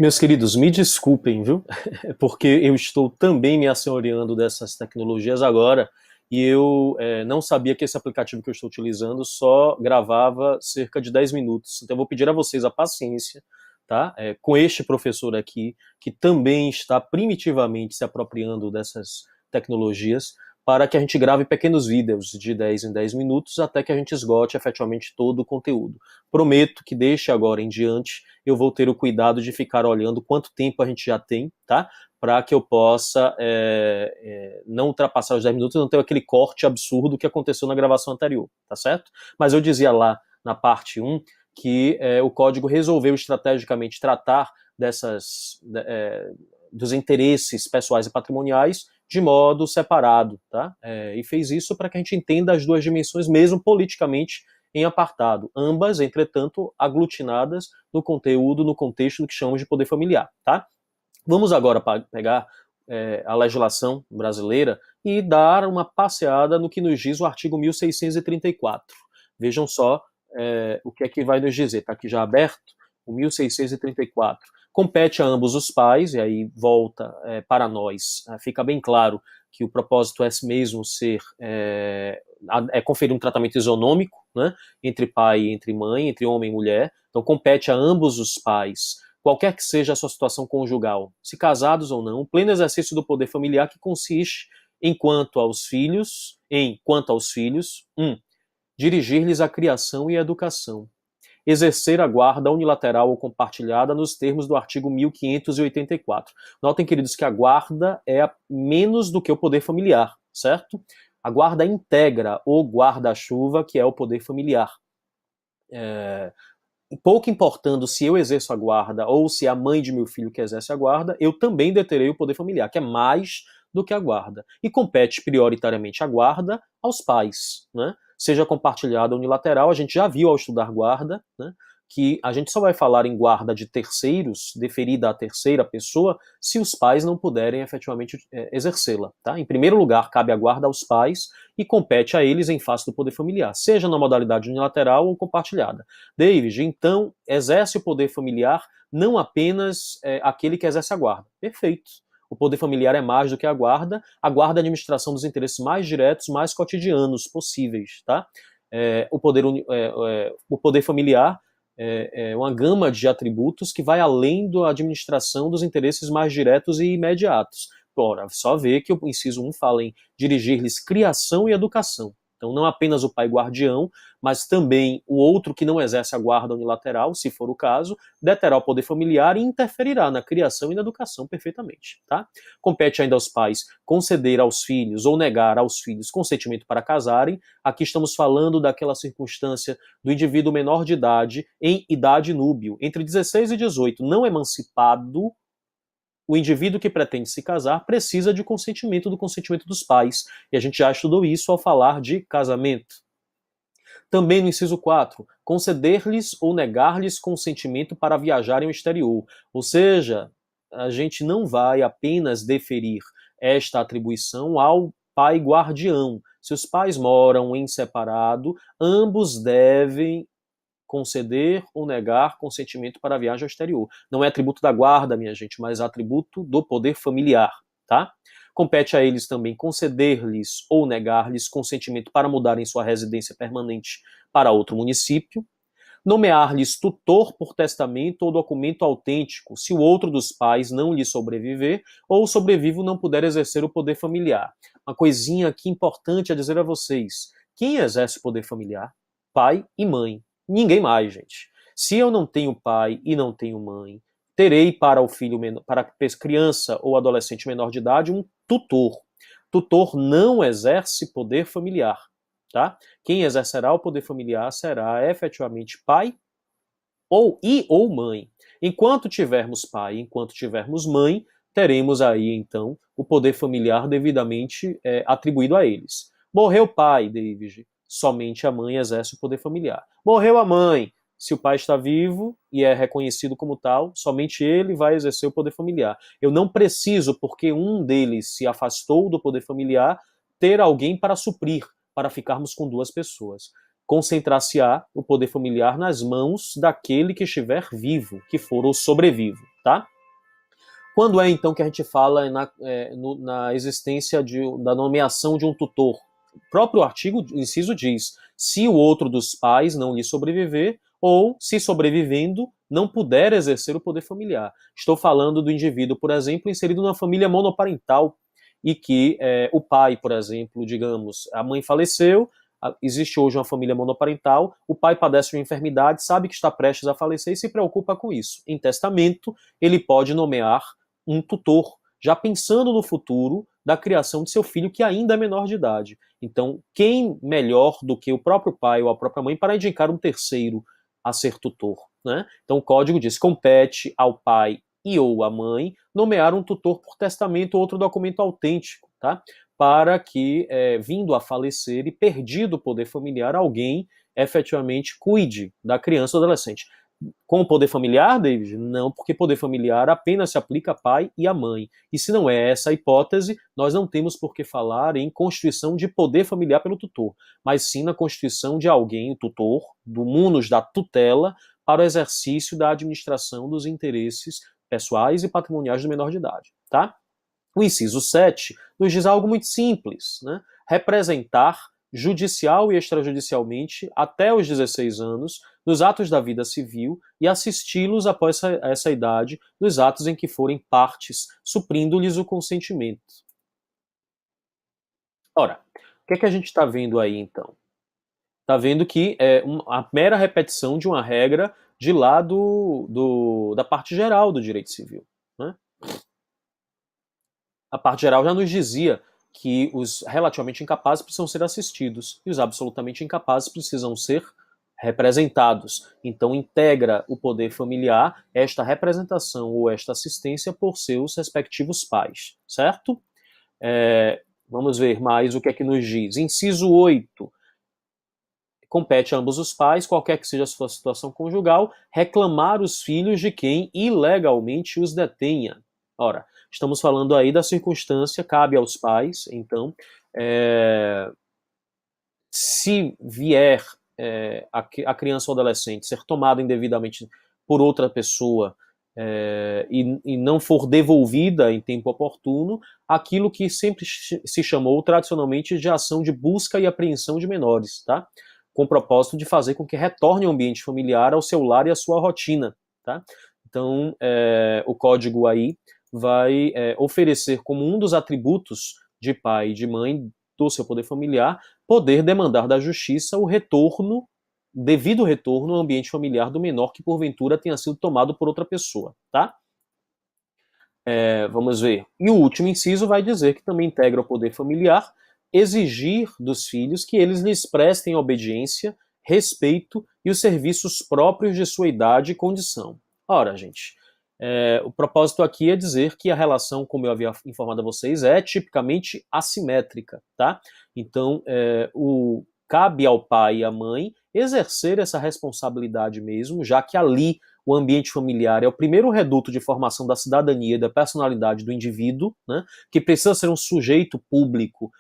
Meus queridos, me desculpem, viu? Porque eu estou também me assenhoreando dessas tecnologias agora e eu não sabia que esse aplicativo que eu estou utilizando só gravava cerca de 10 minutos. Então eu vou pedir a vocês a paciência, tá? Com este professor aqui, que também está primitivamente se apropriando dessas tecnologias, para que a gente grave pequenos vídeos de 10 em 10 minutos até que a gente esgote efetivamente todo o conteúdo. Prometo que deixe agora em diante eu vou ter o cuidado de ficar olhando quanto tempo a gente já tem, tá? Para que eu possa não ultrapassar os 10 minutos e não ter aquele corte absurdo que aconteceu na gravação anterior, tá certo? Mas eu dizia lá na parte um que o código resolveu estrategicamente tratar dos interesses pessoais e patrimoniais de modo separado, tá? E fez isso para que a gente entenda as duas dimensões, mesmo politicamente em apartado, ambas, entretanto, aglutinadas no conteúdo, no contexto do que chamamos de poder familiar, tá? Vamos agora pegar a legislação brasileira e dar uma passeada no que nos diz o artigo 1634. Vejam só o que é que vai nos dizer. Está aqui já aberto o 1634. Compete a ambos os pais, e aí volta para nós, fica bem claro que o propósito é mesmo ser conferir um tratamento isonômico, né, entre pai e entre mãe, entre homem e mulher. Então compete a ambos os pais, qualquer que seja a sua situação conjugal, se casados ou não, o pleno exercício do poder familiar que consiste quanto aos filhos, dirigir-lhes a criação e a educação, exercer a guarda unilateral ou compartilhada nos termos do artigo 1584. Notem, queridos, que a guarda é menos do que o poder familiar, certo? A guarda integra o guarda-chuva, que é o poder familiar. Pouco importando se eu exerço a guarda ou se é a mãe de meu filho que exerce a guarda, eu também deterei o poder familiar, que é mais do que a guarda. E compete prioritariamente a guarda aos pais, né? Seja compartilhada ou unilateral, a gente já viu ao estudar guarda, né, que a gente só vai falar em guarda de terceiros, deferida à terceira pessoa, se os pais não puderem efetivamente exercê-la. Tá? Em primeiro lugar, cabe a guarda aos pais e compete a eles em face do poder familiar, seja na modalidade unilateral ou compartilhada. David, então, exerce o poder familiar não apenas aquele que exerce a guarda. Perfeito. O poder familiar é mais do que a guarda é a administração dos interesses mais diretos, mais cotidianos possíveis. Tá? O poder familiar uma gama de atributos que vai além da administração dos interesses mais diretos e imediatos. Ora, só ver que o inciso 1 fala em dirigir-lhes criação e educação. Então, não apenas o pai guardião, mas também o outro que não exerce a guarda unilateral, se for o caso, deterá o poder familiar e interferirá na criação e na educação perfeitamente. Tá? Compete ainda aos pais conceder aos filhos ou negar aos filhos consentimento para casarem. Aqui estamos falando daquela circunstância do indivíduo menor de idade, em idade núbio, entre 16 e 18, não emancipado. O indivíduo que pretende se casar precisa do consentimento dos pais. E a gente já estudou isso ao falar de casamento. Também no inciso 4, conceder-lhes ou negar-lhes consentimento para viajarem ao exterior. Ou seja, a gente não vai apenas deferir esta atribuição ao pai guardião. Se os pais moram em separado, ambos devem conceder ou negar consentimento para a viagem ao exterior. Não é atributo da guarda, minha gente, mas atributo do poder familiar, tá? Compete a eles também conceder-lhes ou negar-lhes consentimento para mudarem sua residência permanente para outro município, nomear-lhes tutor por testamento ou documento autêntico, se o outro dos pais não lhe sobreviver ou o sobrevivo não puder exercer o poder familiar. Uma coisinha aqui importante a dizer a vocês: quem exerce o poder familiar? Pai e mãe. Ninguém mais, gente. Se eu não tenho pai e não tenho mãe, terei para o filho, para a criança ou adolescente menor de idade, um tutor. Tutor não exerce poder familiar, tá? Quem exercerá o poder familiar será efetivamente pai ou mãe. Enquanto tivermos pai, enquanto tivermos mãe, teremos aí então o poder familiar devidamente atribuído a eles. Morreu o pai, David, somente a mãe exerce o poder familiar. Morreu a mãe, se o pai está vivo e é reconhecido como tal, somente ele vai exercer o poder familiar. Eu não preciso, porque um deles se afastou do poder familiar, ter alguém para suprir, para ficarmos com duas pessoas. Concentrar-se-á o poder familiar nas mãos daquele que estiver vivo, que for o sobrevivo. tá? Quando é, então, que a gente fala na existência da nomeação de um tutor? O próprio artigo, inciso diz, se o outro dos pais não lhe sobreviver, ou, se sobrevivendo, não puder exercer o poder familiar. Estou falando do indivíduo, por exemplo, inserido numa família monoparental, e que o pai, por exemplo, digamos, a mãe faleceu, existe hoje uma família monoparental, o pai padece de uma enfermidade, sabe que está prestes a falecer e se preocupa com isso. Em testamento, ele pode nomear um tutor, já pensando no futuro da criação de seu filho, que ainda é menor de idade. Então, quem melhor do que o próprio pai ou a própria mãe para indicar um terceiro a ser tutor, né? Então, o código diz, compete ao pai e ou à mãe nomear um tutor por testamento ou outro documento autêntico, tá? Para que, vindo a falecer e perdido o poder familiar, alguém efetivamente cuide da criança ou adolescente. Com o poder familiar, David? Não, porque poder familiar apenas se aplica a pai e a mãe. E se não é essa a hipótese, nós não temos por que falar em constituição de poder familiar pelo tutor, mas sim na constituição de alguém, o tutor, do munus da tutela, para o exercício da administração dos interesses pessoais e patrimoniais do menor de idade, tá? O inciso 7 nos diz algo muito simples, né? Representar judicial e extrajudicialmente até os 16 anos nos atos da vida civil e assisti-los após essa idade nos atos em que forem partes, suprindo-lhes o consentimento. Ora, o que é que a gente está vendo aí, então? Está vendo que é a mera repetição de uma regra de lá da parte geral do direito civil, né? A parte geral já nos dizia que os relativamente incapazes precisam ser assistidos e os absolutamente incapazes precisam ser representados. Então, integra o poder familiar esta representação ou esta assistência por seus respectivos pais, certo? Vamos ver mais o que é que nos diz. Inciso 8. Compete a ambos os pais, qualquer que seja a sua situação conjugal, reclamar os filhos de quem ilegalmente os detenha. Ora, estamos falando aí da circunstância, cabe aos pais, então, se vier a criança ou adolescente ser tomada indevidamente por outra pessoa e não for devolvida em tempo oportuno, aquilo que sempre se chamou tradicionalmente de ação de busca e apreensão de menores, tá? Com o propósito de fazer com que retorne ao ambiente familiar, ao seu lar e à sua rotina, tá? Então, o código aí vai oferecer como um dos atributos de pai e de mãe do seu poder familiar, poder demandar da justiça o retorno, devido retorno ao ambiente familiar do menor que porventura tenha sido tomado por outra pessoa, tá? Vamos ver. E o último inciso vai dizer que também integra o poder familiar exigir dos filhos que eles lhes prestem obediência, respeito e os serviços próprios de sua idade e condição. Ora, gente, o propósito aqui é dizer que a relação, como eu havia informado a vocês, é tipicamente assimétrica, tá? Então, cabe ao pai e à mãe exercer essa responsabilidade mesmo, já que ali o ambiente familiar é o primeiro reduto de formação da cidadania e da personalidade do indivíduo, né, que precisa ser um sujeito público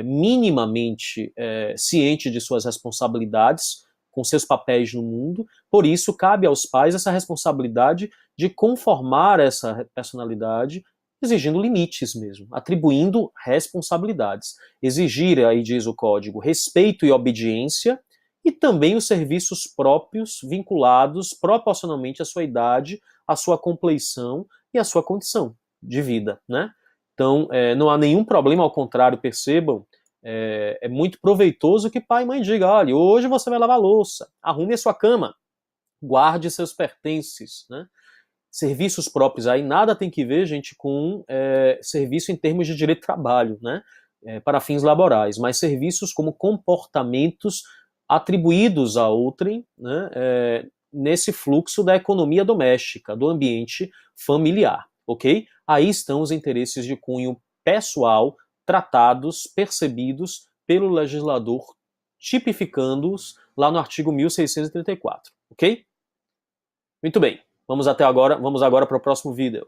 minimamente ciente de suas responsabilidades, com seus papéis no mundo. Por isso, cabe aos pais essa responsabilidade de conformar essa personalidade, exigindo limites mesmo, atribuindo responsabilidades. Exigir, aí diz o código, respeito e obediência, e também os serviços próprios vinculados proporcionalmente à sua idade, à sua compleição e à sua condição de vida, né? Então, não há nenhum problema, ao contrário, percebam, é muito proveitoso que pai e mãe digam, olha, hoje você vai lavar a louça, arrume a sua cama, guarde seus pertences, né? Serviços próprios aí, nada tem que ver, gente, com serviço em termos de direito de trabalho, né? Para fins laborais, mas serviços como comportamentos atribuídos a outrem, né? Nesse fluxo da economia doméstica, do ambiente familiar, ok? Aí estão os interesses de cunho pessoal tratados, percebidos pelo legislador, tipificando-os lá no artigo 1634, ok? Muito bem, vamos agora para o próximo vídeo.